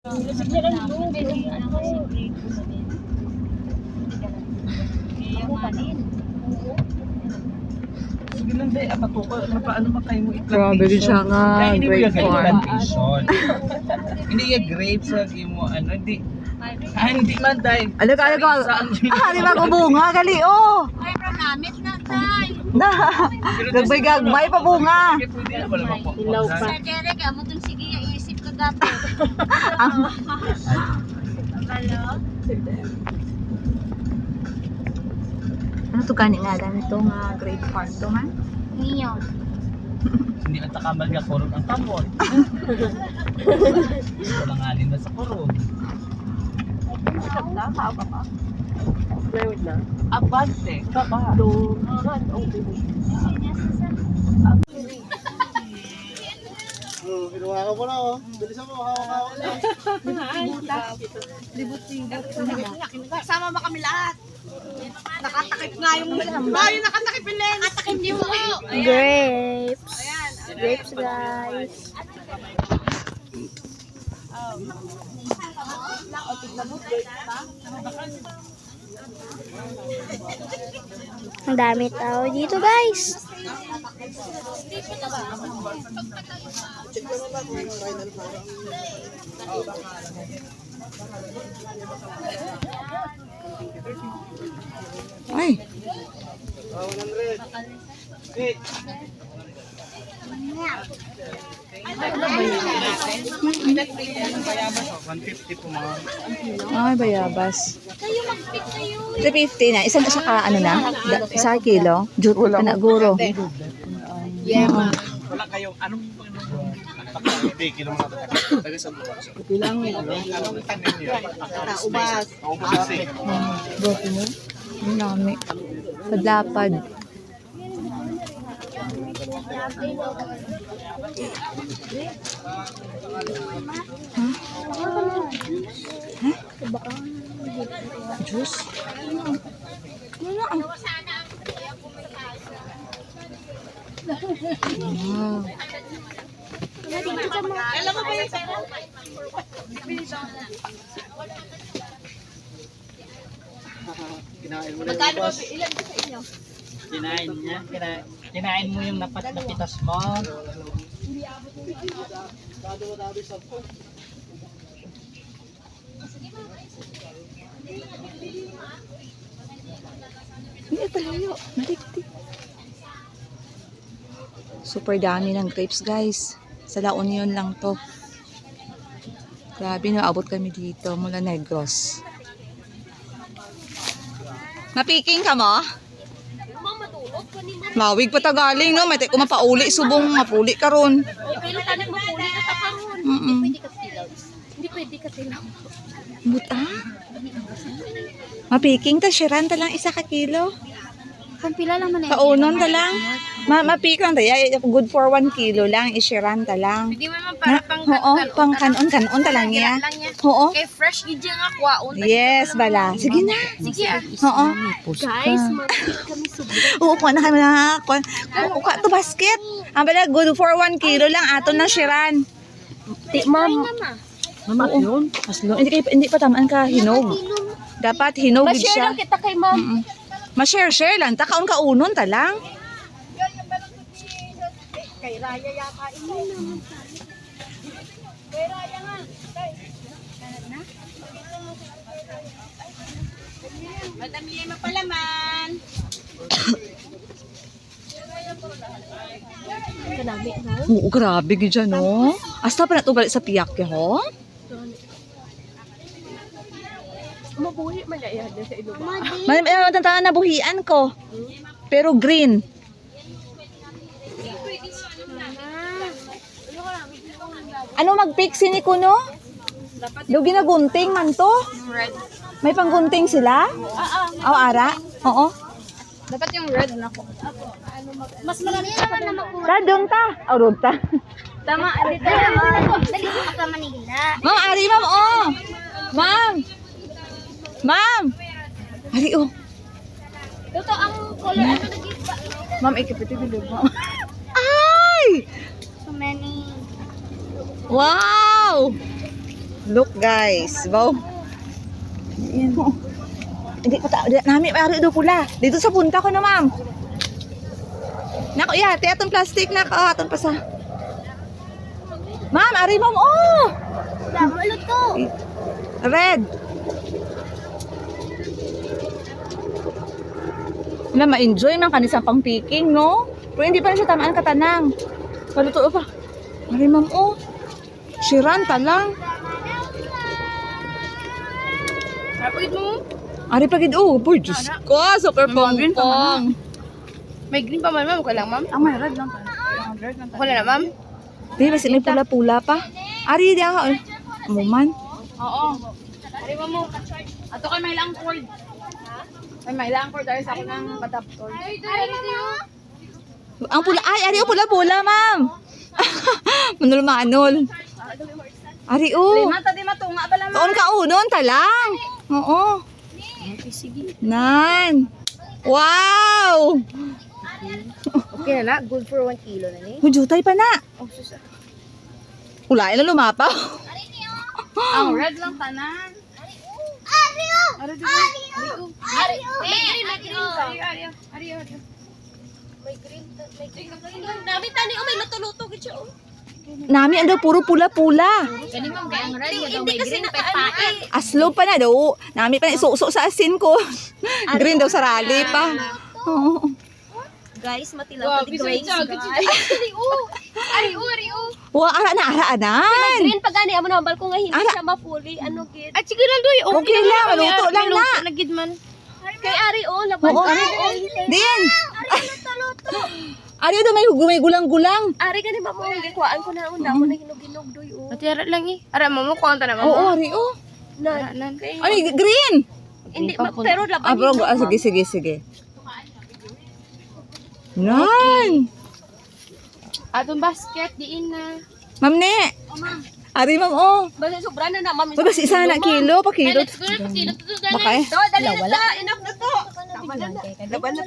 Sige lang day, apatuko. Paano ba kayo mo Grabe din siya nga. Great farm. Hindi yung grapes lagi mo, ano, hindi. Hindi man day. Alaga. Di ba bunga? Gali, oh. Ay, pranamit na tayo. Gagbay pa bunga. Ilaw pa. Sa Derek, amo itong sige, iisip ko dapat. Hello? Ano to gani nga dan itong great farm to man? Ngayon. Hindi ang takamal nga kurong ang kamot. Wala nga rin na sa kurong. Abante, kaba. Kinuha ka mo na oh. Bilisan mo, hawak-hawak na. Sama ba kami lahat? Nakatakip nga yung bayo, nakatakip yung lens. Nakatakip yung Grapes. Grapes, guys. Ang dami tao dito, guys. Ay, 150 po mga. ay bayabas. Kayo mag-pick kayo. 350 na. Isa na siya ka, ano na? Isa kilo? Juro ka na, guro. Wala kayong, anong Hindi, kilo mga taga sa bukas. Anong tanin niyo? Ubas. Ubas kasi. Bote mo? Ang dami. Padlapad. Juice? Wala ang... Wow. Alam mo ba yung pera? Kinain mo na yung ubas. kinain niya? Kinain mo yung napitas mo? Hindi palayo. Malikti. Super dami ng grapes, guys. Sa La Union lang to. Grabe, naabot kami dito mula Negros. Mapiking ka mo? Mawig pa tagaling, no? May tayo mapauli, subong mapuli ka ron. Pero tanong mo puli na takaroon. Hindi pwede ka tilaw. Hindi pwede ka tilaw. Buta? Mapiking ta, shiran ta lang isa ka kilo. Kampila lang man eh. Kaunon ta lang. Mapikang ta, good for 1 kilo lang, ishiran ta lang. Hindi mo naman para pang Oo, pang kanon ta lang ya. Oo. Okay, fresh yun dyan nga kwaon. Yes, bala. Sige na. Sige ah. Oo. Guys, mapit kami subra. Oo, kuha na kami na. Kuha to basket. Ang bala, good for 1 kilo lang. Ato na shiran. Ma'am. Mama, yun. Hindi pa tamaan ka hinog. Dapat hinog gid siya. Ma-share lang kita kay ma'am. Ma-share lang. Ta kaunon ta lang. Kay Raya yata ino naman. Kay Raya nga. Na? Madami ay mapalaman. Kadami no? Oo, grabe gid siya, no? Asta pa na to balik sa piyak ya, ho? Mabuhi man na yan sa ilo ba? May tanda na buhian ko. Pero green. Ano mag-pixie ni Kuno? Do ginagunting man to? Red. May panggunting sila? Oo, ara? Oo. Dapat yung red na ko. Mas marami naman na makuha. Ta, doon ta. O, doon ta. Tama, dito naman. Dali ka pa Manila. Ma'am, ari, ma'am, oh. Ma'am. Ma'am. Ari, oh. Ito ang color ano nag-give ba? Ma'am, ikipiti bilog mo. Ay! So many. Wow! Look guys, wow. Ayan. Hindi pa namin ari do pula. Dito sa punta ko na, ma'am. Nako, yeah, atong plastic na aton pa sa. Ma'am, ari ma'am, oh. Damo to. Red. Na ma-enjoy man kanisang pang picking, no? Pero hindi pa na siya tamaan katanang. Paluto pa. Ari ma'am, oh. Shiran ta lang. Napagid mo? Ari pagid, oh. Boy, Diyos ko. Super pong-pong. May green pa man, ma'am. Okay lang, ma'am? May red lang pa. Okay na, ma'am? Di, kasi may pula-pula pa. Ari, di ako. Muman. Oo. Ari mo. Ato kay may lang cord. May lang cord dahil sa ako ng adapter. Ang pula, ay, ari, oh, pula-pula, ma'am. Manul-manul. Ari, oh. Mata di matunga ba lang? Doon ka, oh. Doon ta lang. Oo. Okay, sige. Nan. Wow! Okay na na. Good for 1 kilo na ni. Hujutay pa na. Oh, susa. Ulain na lumapaw. Ang red lang tanan. Ari o! Ari o! May green ka. Ari o. May green. Dami tani o, may luto-luto gito o. Nami, ando, puro pula-pula. Kani ma'am, kaya ang red nga daw may green pa pae. Aslo pa na daw. Nami pa na isuso sa asin ko. Green daw sa rally pa. Oo. Guys, matilaw pa di grades, guys. Ari o. Wa, ara na, araanan. Green pa gani amo na ko nga hindi Ara. siya mapuli. Ano gid? At sige lang doy. Okay lang, maluto lang na. Nagid man. Kay Ari o, laban Oo. Ari o. Din. Ari luto-luto. Ari daw may gulang-gulang. Ari gani ba mo gikuan ko na unda mo na hinog-hinog doy o. Ati ara lang eh. Ara mo kwanta na Oo, mama. ari, oh. Na, Nan. Ay, green. hindi pero laban Bro, sige. Nan. Atong basket diin na. Ma'am ne. Ari, ma'am, oh. basta sobra na na mami. Bagas isa na kilo, pa kilo. Siguro pa sila to Baka eh. Dali na, enough na to. Laban na.